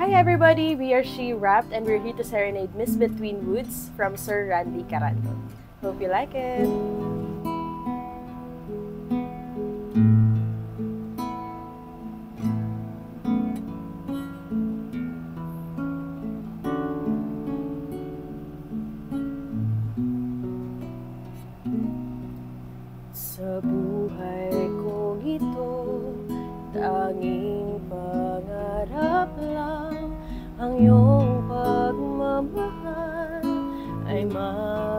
Hi everybody, we are She Wrapped and we're here to serenade Miss Between Woods from Sir Randy Caranto. Hope you like it! Sa buhay kong ito, tanging pangarap lang ang iyong pagmamahal ay makamtan.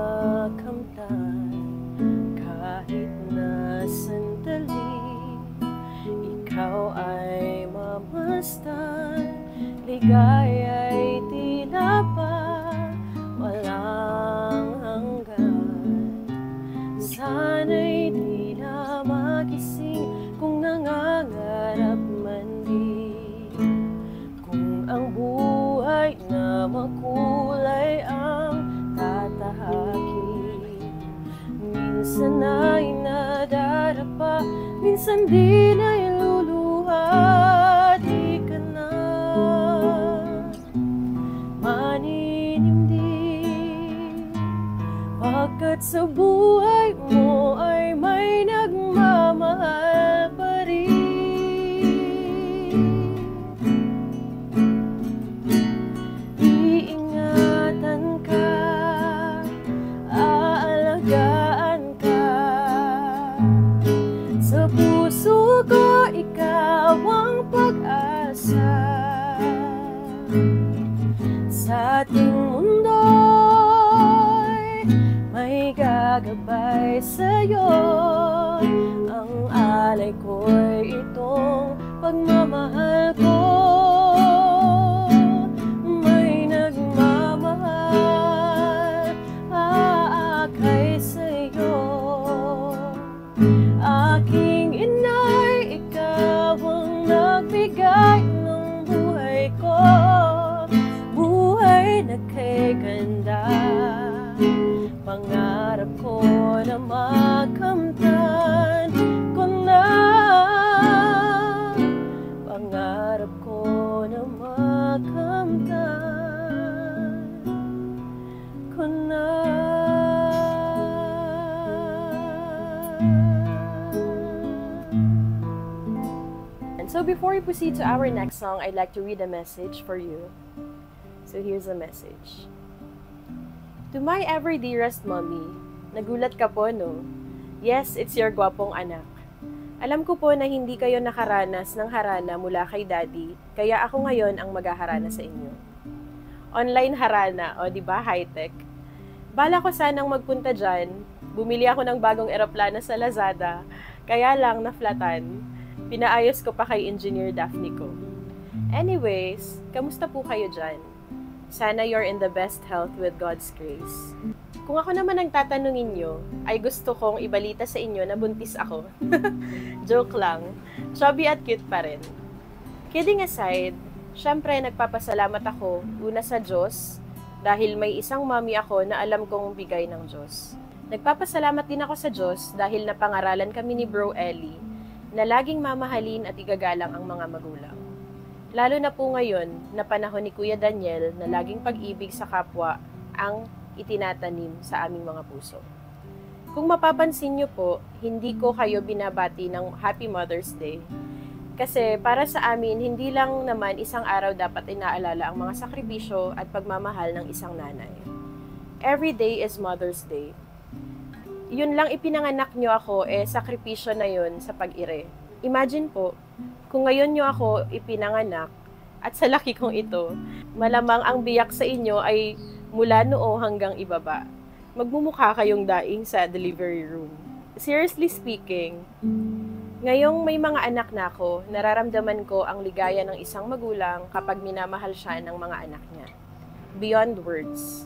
Kahit na sandali, ikaw ay mamastan. Ligaya'y tila pa walang hanggan. Sana'y di na magising kung nangangarap man di. Kung ang buhay na makulay ang tatahaki. Minsan ay nadarapa, minsan di na iluluha. Di ka na maninimdim, pagkat sa buhay mo ay may nagmamahal pa rin. Iingatan ka, aalagaan ka. Sa puso ko ikaw ang pag-asa. Sa ating mundo'y may gagabay sa'yo. Ang alay ko'y itong pagmamahal ko. May nagmamahal aakay sa'yo. Aking inay, ikaw ang nagbigay ng buhay ko. Buhay na kay ganda, pangarap ko na makamtan ko na. Pangarap ko na makamtan ko na. And so before we proceed to our next song, I'd like to read a message for you. So here's a message. To my ever dearest mommy, nagulat ka po, no? Yes, it's your gwapong anak. Alam ko po na hindi kayo nakaranas ng harana mula kay daddy, kaya ako ngayon ang maghaharana sa inyo. Online harana, o diba, high-tech? Bala ko sanang magpunta dyan, bumili ako ng bagong eroplano sa Lazada, kaya lang na-flatan. Pinaayos ko pa kay Engineer Daphne ko. Anyways, kamusta po kayo dyan? Sana you're in the best health with God's grace. Kung ako naman ang tatanungin nyo, ay gusto kong ibalita sa inyo na buntis ako. Joke lang. Chubby at cute pa rin. Kidding aside, syempre nagpapasalamat ako una sa Diyos dahil may isang mommy ako na alam kong bigay ng Diyos. Nagpapasalamat din ako sa Diyos dahil napangaralan kami ni Bro Ellie na laging mamahalin at igagalang ang mga magulang. Lalo na po ngayon na panahon ni Kuya Daniel na laging pag-ibig sa kapwa ang itinatanim sa aming mga puso. Kung mapapansin nyo po, hindi ko kayo binabati ng Happy Mother's Day. Kasi para sa amin, hindi lang naman isang araw dapat inaalala ang mga sakripisyo at pagmamahal ng isang nanay. Every day is Mother's Day. Yun lang ipinanganak nyo ako, sakripisyo na yun sa pag-ire. Imagine po, kung ngayon nyo ako ipinanganak at sa laki kong ito, malamang ang biyak sa inyo ay mula noo hanggang ibaba. Magmumukha kayong daing sa delivery room. Seriously speaking, ngayong may mga anak na ako, nararamdaman ko ang ligaya ng isang magulang kapag minamahal siya ng mga anak niya. Beyond words.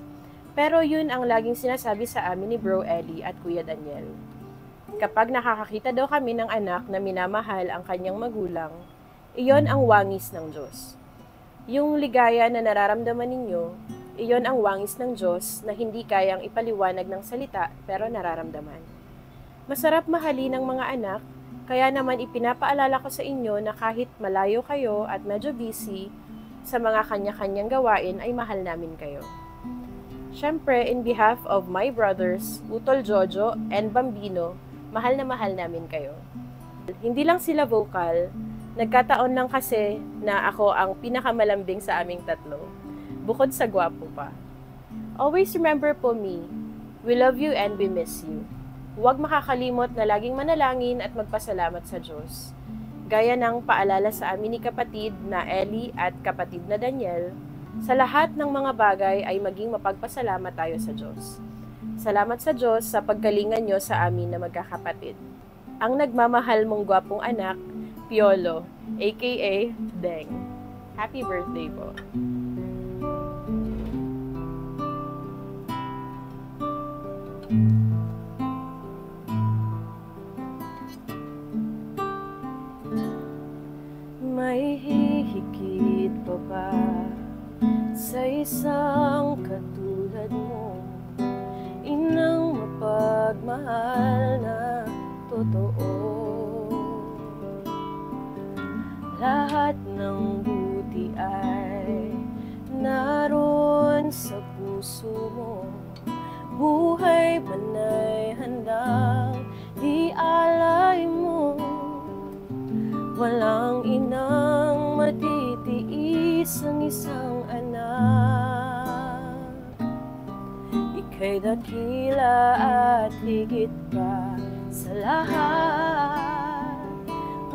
Pero yun ang laging sinasabi sa amin ni Bro Ellie at Kuya Daniel. Kapag nakakakita daw kami ng anak na minamahal ang kanyang magulang, iyon ang wangis ng Diyos. Yung ligaya na nararamdaman ninyo, iyon ang wangis ng Diyos na hindi kayang ipaliwanag ng salita pero nararamdaman. Masarap mahalin ng mga anak, kaya naman ipinapaalala ko sa inyo na kahit malayo kayo at medyo busy, sa mga kanya-kanyang gawain ay mahal namin kayo. Siyempre, in behalf of my brothers, Utol Jojo and Bambino, mahal na mahal namin kayo. Hindi lang sila vocal, nagkataon lang kasi na ako ang pinakamalambing sa aming tatlo, bukod sa gwapo pa. Always remember po me, we love you and we miss you. Huwag makakalimot na laging manalangin at magpasalamat sa Diyos. Gaya ng paalala sa amin ni kapatid na Ellie at kapatid na Daniel, sa lahat ng mga bagay ay maging mapagpasalamat tayo sa Diyos. Salamat sa Diyos sa paggalingan nyo sa amin na magkakapatid. Ang nagmamahal mong gwapong anak, Piolo, aka Deng. Happy birthday po. May hihigit pa ba sa isang katulad mo, inang mapagmahal na totoo? Lahat ng buti ay naroon sa puso mo, buhay man ay handang ialay mo. Walang inang matitiis ang isang anak. Ika'y dakila at higit pa sa lahat.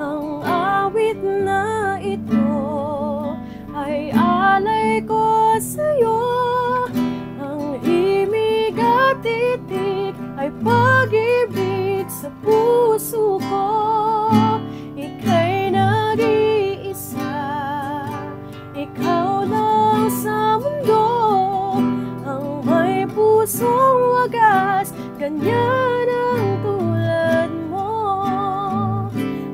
Ang awit na ito ay alay ko sa'yo. Ang himig at titig ay pag-ibig sa puso ko. Ika'y nag-iisa, ikaw lang sa mundo, ang may pusong wagas, ganyan ang tulad mo.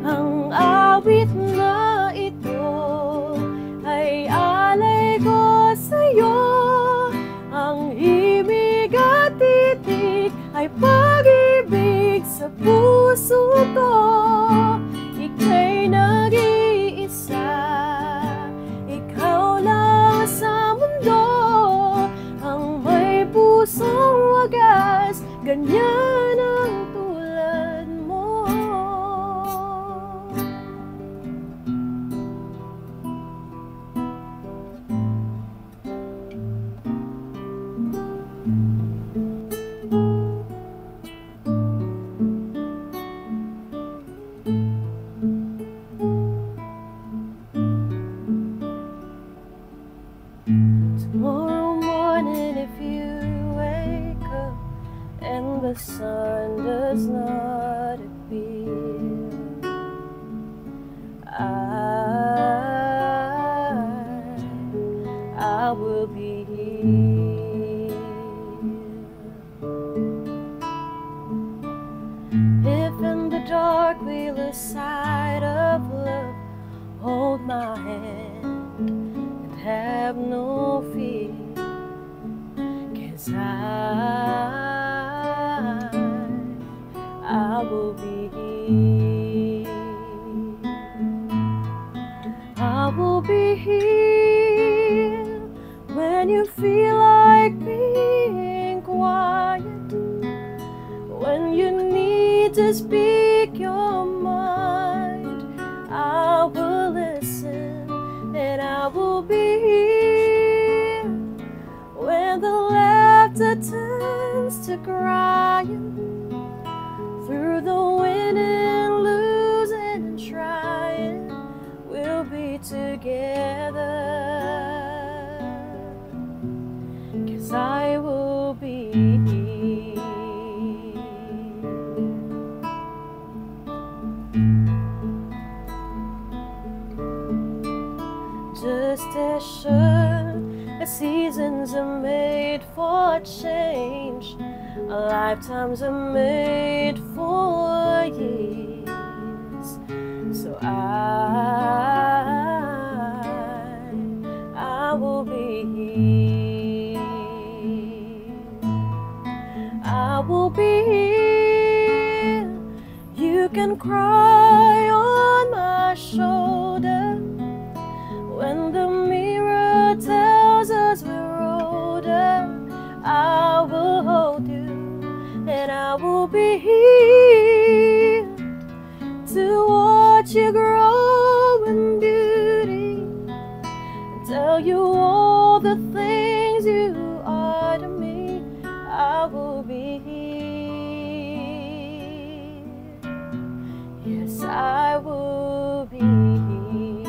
Ang awit na ito ay alay ko sa'yo. Ang himig at titig ay pag-ibig sa puso ko. Ika'y nag-iisa, ikaw lang sa mundo, ang may pusong wagas, ganyan ang tulad mo. Tomorrow morning if you wake up and the sun does not appear, I will be here. If in the dark we lose sight of love, hold my hand and have no fear, 'cause I will be here. I will be here when you feel like being quiet, when you need to speak your mind. I will listen and I will be here when the laughter turns to crying, through the winning, losing and trying, we'll be together, 'cause I will be here. Just as sure as seasons are made for change, our lifetimes are made for years. So I will be here. I will be here. You can cry on my shoulder when the mirror tell you all the things you are to me. I will be here. Yes, I will be here.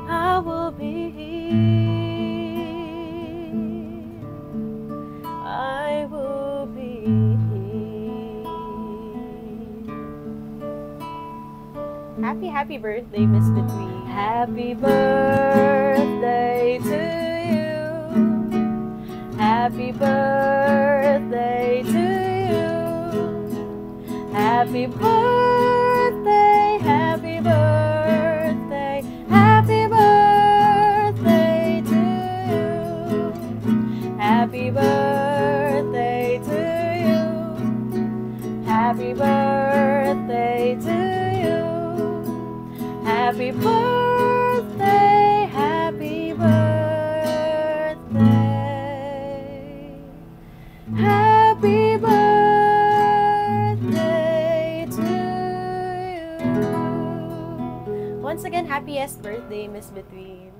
I will be here. I will be here. Happy birthday, Miss Between. Happy birthday to you. Happy birthday to you. Happy birthday, happy birthday, happy birthday to you. Happy birthday to you. Happy birthday to you. Happy birthday, happy birthday. Happy birthday to you. Once again, happiest birthday, Miss Between.